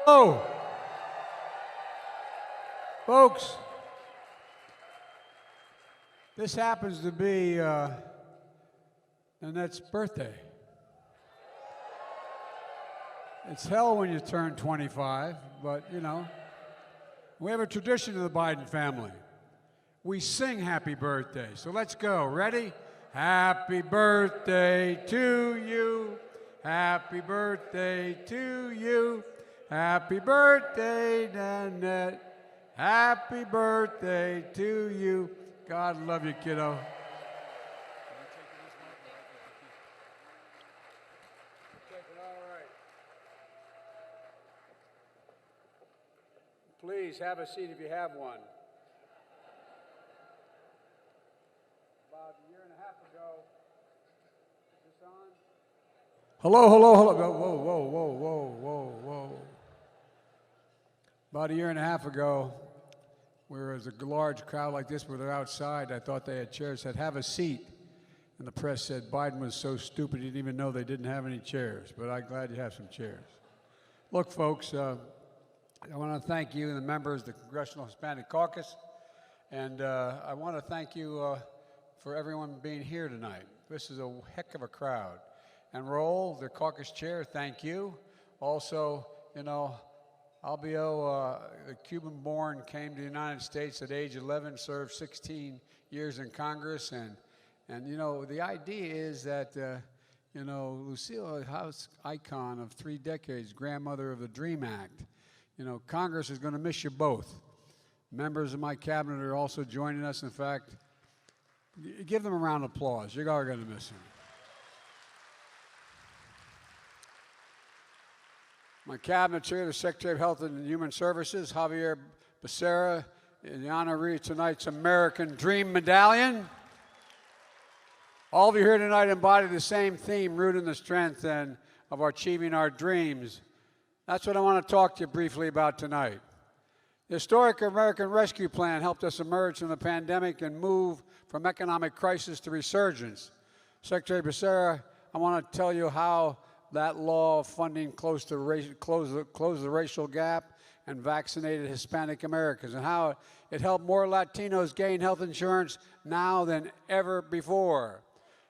Oh, folks, this happens to be Nanette's birthday. It's hell when you turn 25, but you know, we have a tradition in the Biden family. We sing happy birthday, so let's go. Ready? Happy birthday to you. Happy birthday to you. Happy birthday, Nanette. Happy birthday to you. God love you, kiddo. Please have a seat if you have one. About a year and a half ago, is this on? Hello. Whoa. About a year and a half ago, where there was a large crowd like this, where they're outside, I thought they had chairs, said, have a seat. And the press said Biden was so stupid he didn't even know they didn't have any chairs. But I'm glad you have some chairs. Look, folks, I want to thank you and the members of the Congressional Hispanic Caucus. And I want to thank you for everyone being here tonight. This is a heck of a crowd. And Roll, the caucus chair, thank you. Also, you know, Albio, the Cuban-born, came to the United States at age 11, served 16 years in Congress. And you know, the idea is that, you know, Lucille, a house icon of 3 decades, grandmother of the DREAM Act. You know, Congress is going to miss you both. Members of my cabinet are also joining us. In fact, give them a round of applause. You are going to miss them. My cabinet chair, the Secretary of Health and Human Services, Javier Becerra, in the honoree of tonight's American Dream Medallion. All of you here tonight embody the same theme, rooted in the strength and of achieving our dreams. That's what I want to talk to you briefly about tonight. The historic American Rescue Plan helped us emerge from the pandemic and move from economic crisis to resurgence. Secretary Becerra, I want to tell you how that law of funding closed the racial gap and vaccinated Hispanic Americans, and how it helped more Latinos gain health insurance now than ever before.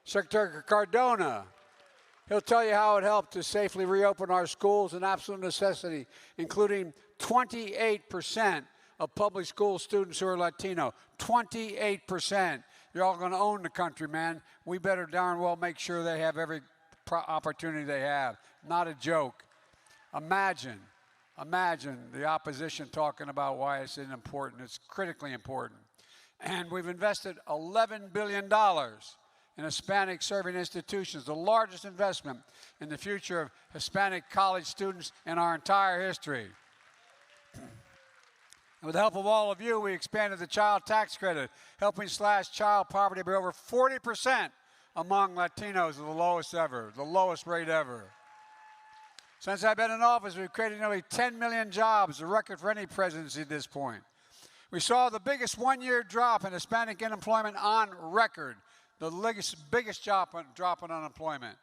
Secretary Cardona, he'll tell you how it helped to safely reopen our schools, an absolute necessity, including 28% of public school students who are Latino. 28%. You're all going to own the country, man. We better darn well make sure they have every opportunity they have. Not a joke. Imagine the opposition talking about why it's important. It's critically important. And we've invested $11 billion in Hispanic serving institutions, the largest investment in the future of Hispanic college students in our entire history. And with the help of all of you, we expanded the child tax credit, helping slash child poverty by over 40% among Latinos, the lowest ever, the lowest rate ever. Since I've been in office, we've created nearly 10 million jobs, a record for any presidency at this point. We saw the biggest one-year drop in Hispanic unemployment on record, the biggest drop in unemployment.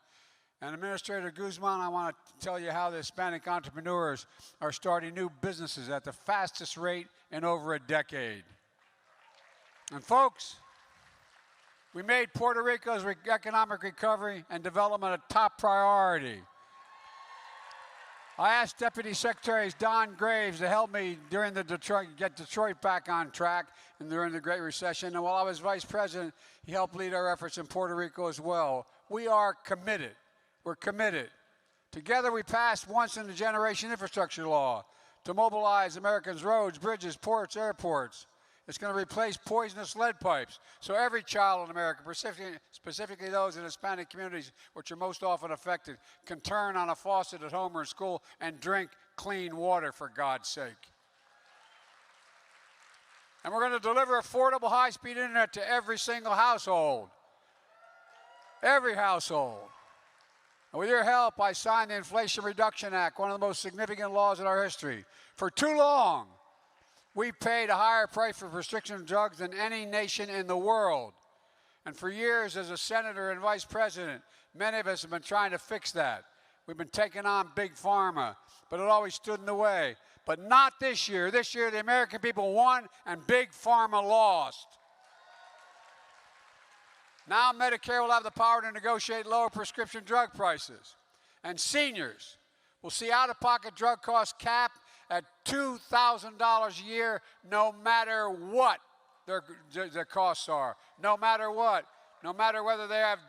And Administrator Guzman, I want to tell you how the Hispanic entrepreneurs are starting new businesses at the fastest rate in over a decade. And folks, we made Puerto Rico's economic recovery and development a top priority. I asked Deputy Secretaries Don Graves to help me during the get Detroit back on track and during the Great Recession. And while I was Vice President, he helped lead our efforts in Puerto Rico as well. We are committed. We're committed. Together we passed once-in-a-generation infrastructure law to mobilize Americans' roads, bridges, ports, airports. It's going to replace poisonous lead pipes, so every child in America, specifically those in Hispanic communities, which are most often affected, can turn on a faucet at home or in school and drink clean water, for God's sake. And we're going to deliver affordable high-speed internet to every single household. Every household. And with your help, I signed the Inflation Reduction Act, one of the most significant laws in our history. For too long, we paid a higher price for prescription drugs than any nation in the world. And for years, as a senator and vice president, many of us have been trying to fix that. We've been taking on Big Pharma, but it always stood in the way. But not this year. This year, the American people won and Big Pharma lost. Now Medicare will have the power to negotiate lower prescription drug prices. And seniors will see out-of-pocket drug costs capped at $2,000 a year no matter what their costs are. No matter what. No matter whether they have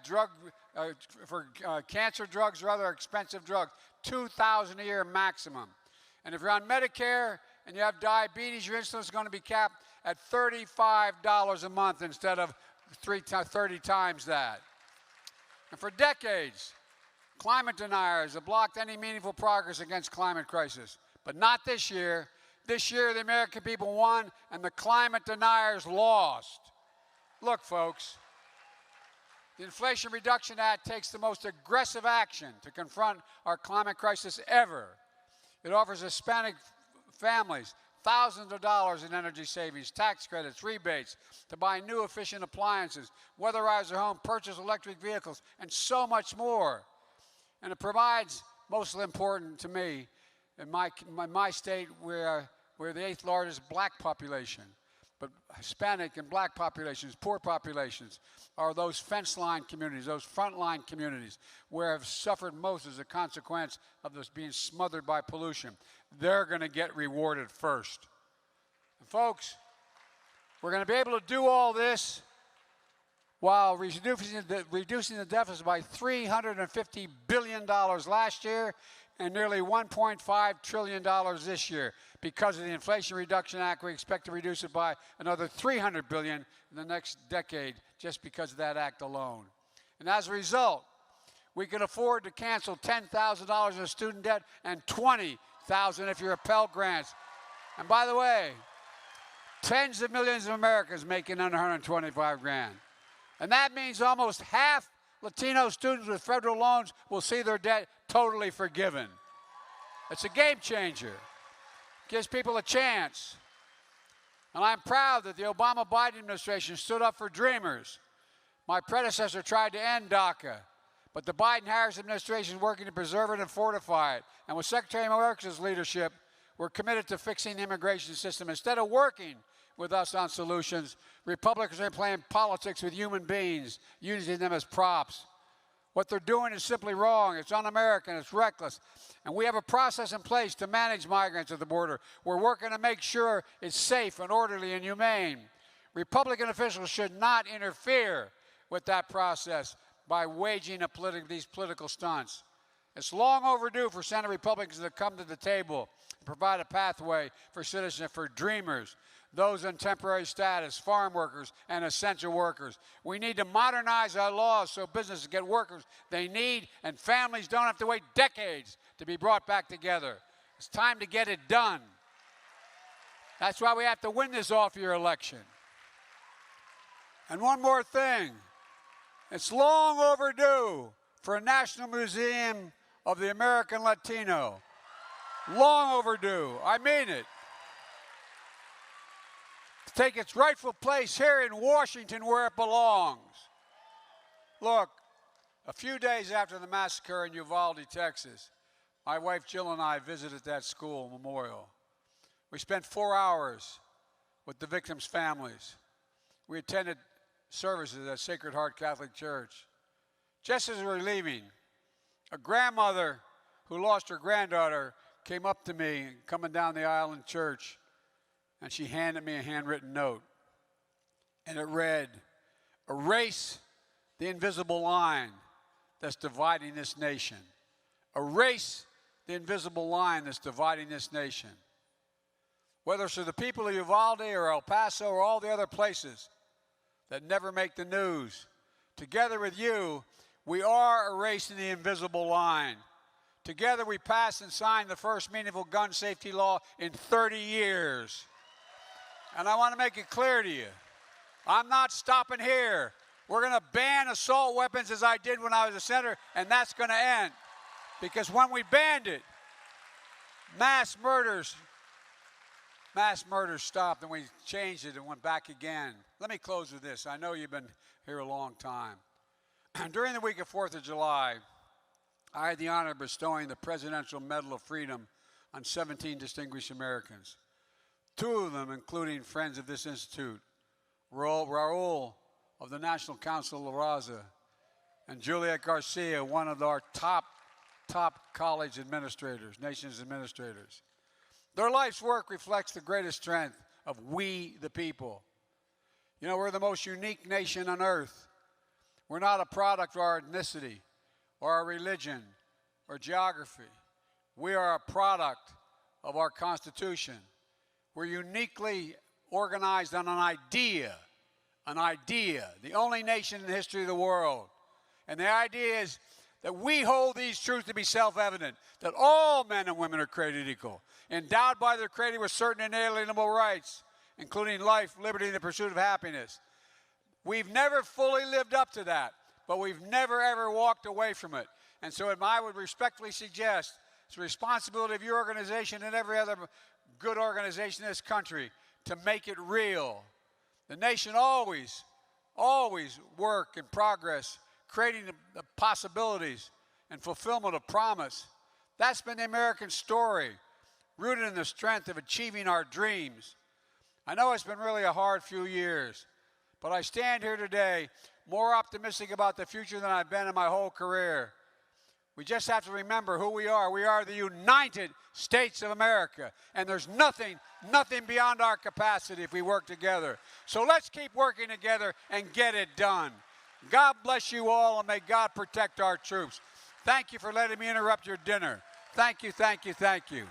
for cancer drugs or other expensive drugs. $2,000 a year maximum. And if you're on Medicare and you have diabetes, your insulin is going to be capped at $35 a month instead of 30 times that. And for decades, climate deniers have blocked any meaningful progress against climate crisis. But not this year. This year, the American people won and the climate deniers lost. Look, folks, the Inflation Reduction Act takes the most aggressive action to confront our climate crisis ever. It offers Hispanic families thousands of dollars in energy savings, tax credits, rebates to buy new efficient appliances, weatherize their home, purchase electric vehicles, and so much more. And it provides, most important to me, in my state, we're the 8th largest black population. But Hispanic and black populations, poor populations, are those fence line communities, those frontline communities, where have suffered most as a consequence of this being smothered by pollution. They're going to get rewarded first. And folks, we're going to be able to do all this while reducing the deficit by $350 billion last year and nearly $1.5 trillion this year. Because of the Inflation Reduction Act, we expect to reduce it by another $300 billion in the next decade just because of that act alone. And as a result, we can afford to cancel $10,000 in student debt and $20,000 if you're a Pell Grants. And by the way, tens of millions of Americans making under $125,000. And that means almost half Latino students with federal loans will see their debt totally forgiven. It's a game changer. Gives people a chance. And I'm proud that the Obama-Biden administration stood up for dreamers. My predecessor tried to end DACA, but the Biden-Harris administration is working to preserve it and fortify it. And with Secretary Mayorkas' leadership, we're committed to fixing the immigration system. Instead of working with us on solutions, Republicans are playing politics with human beings, using them as props. What they're doing is simply wrong. It's un-American. It's reckless. And we have a process in place to manage migrants at the border. We're working to make sure it's safe and orderly and humane. Republican officials should not interfere with that process by waging these political stunts. It's long overdue for Senate Republicans to come to the table and provide a pathway for citizenship for dreamers, those on temporary status, farm workers, and essential workers. We need to modernize our laws so businesses get workers they need and families don't have to wait decades to be brought back together. It's time to get it done. That's why we have to win this off-year election. And one more thing. It's long overdue for a National Museum of the American Latino. Long overdue. I mean it. To take its rightful place here in Washington where it belongs. Look, a few days after the massacre in Uvalde, Texas, my wife Jill and I visited that school memorial. We spent 4 hours with the victims' families. We attended services at Sacred Heart Catholic Church. Just as we were leaving, a grandmother who lost her granddaughter came up to me coming down the aisle in church, and she handed me a handwritten note. And it read, "Erase the invisible line that's dividing this nation. Erase the invisible line that's dividing this nation." Whether it's to the people of Uvalde or El Paso or all the other places that never make the news, together with you, we are erasing the invisible line. Together we passed and signed the first meaningful gun safety law in 30 years. And I want to make it clear to you, I'm not stopping here. We're going to ban assault weapons as I did when I was a senator, and that's going to end. Because when we banned it, mass murders stopped, and we changed it and went back again. Let me close with this. I know you've been here a long time. During the week of 4th of July, I had the honor of bestowing the Presidential Medal of Freedom on 17 distinguished Americans. 2 of them, including friends of this institute, Raul of the National Council of La Raza, and Juliet Garcia, one of our top college administrators, nation's administrators. Their life's work reflects the greatest strength of we, the people. You know, we're the most unique nation on earth. We're not a product of our ethnicity or our religion or geography. We are a product of our Constitution. We're uniquely organized on an idea, the only nation in the history of the world. And the idea is that we hold these truths to be self-evident, that all men and women are created equal, endowed by their Creator with certain inalienable rights, including life, liberty, and the pursuit of happiness. We've never fully lived up to that, but we've never, ever walked away from it. And so I would respectfully suggest it's the responsibility of your organization and every other good organization in this country to make it real. The nation always work in progress, creating the possibilities and fulfillment of promise. That's been the American story, rooted in the strength of achieving our dreams. I know it's been really a hard few years, but I stand here today more optimistic about the future than I've been in my whole career. We just have to remember who we are. We are the United States of America, and there's nothing beyond our capacity if we work together. So let's keep working together and get it done. God bless you all, and may God protect our troops. Thank you for letting me interrupt your dinner. Thank you, thank you, thank you.